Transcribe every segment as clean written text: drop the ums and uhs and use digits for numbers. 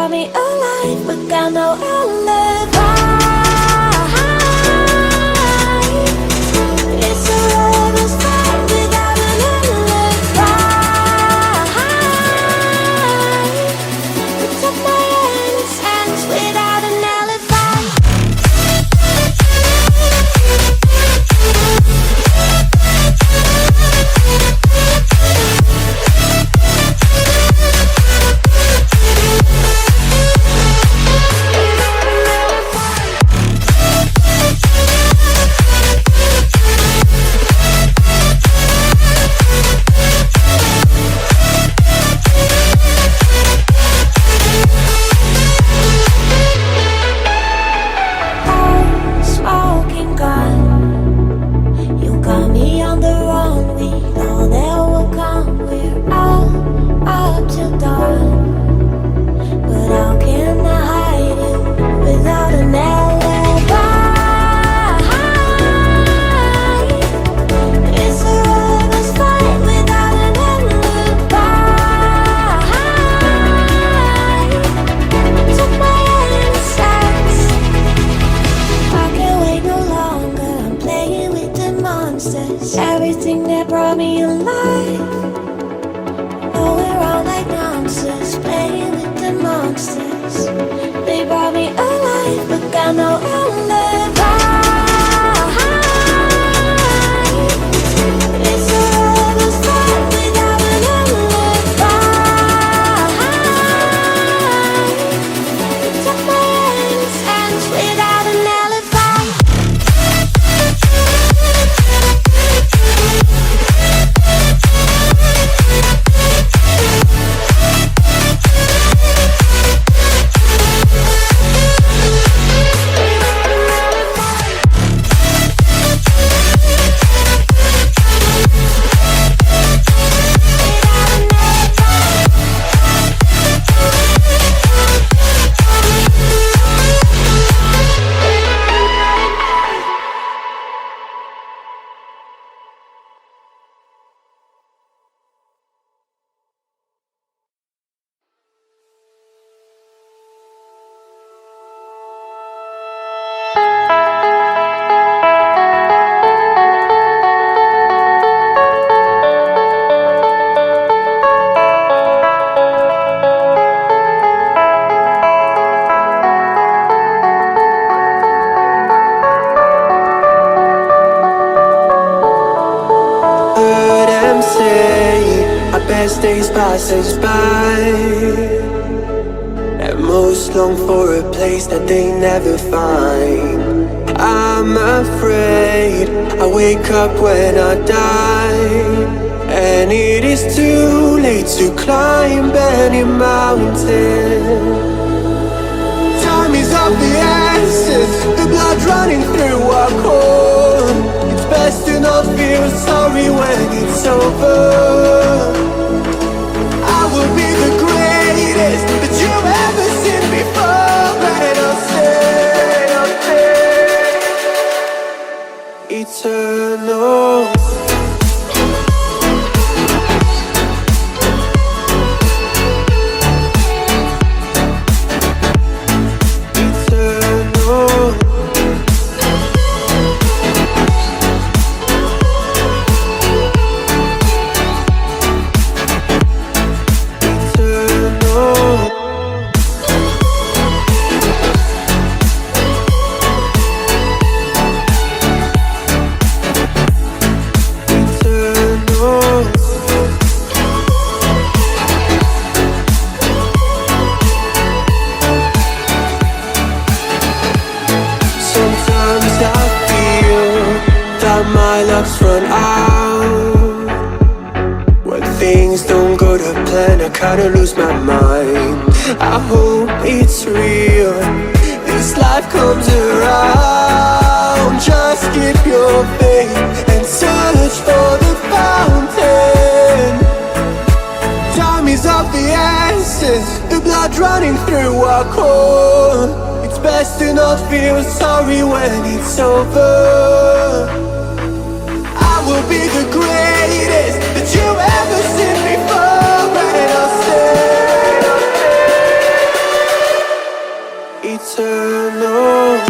brought me alive, but got no alibi. It's a lover's fight without an alibi. You took my hands without an alibi. Everything that brought me alive. Oh, we're all like monsters, playing with the monsters. They brought me alive, but got no alibi. It's a lover's fight without an alibi. You took my hands without an alibi. Best days pass us by, and most long for a place that they never find. I'm afraid I wake up when I die, and it is too late to climb any mountain. Time is of the essence, the blood running through our core. It's best to not feel sorry when it's over. I will be the greatest that you've ever seen before, and I'll stay eternal. Run out when things don't go to plan. I kinda lose my mind. I hope it's real. This life comes around. Just keep your faith and search for the fountain. Time is of the essence, the blood running through our core. It's best to not feel sorry when it's over. Will be the greatest that you've ever seen before, and I'll stay eternal.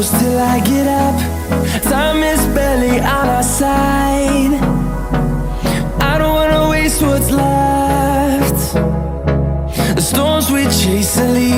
close till I get up. Time is barely on our side. I don't wanna waste what's left. The storms we chase are leaving.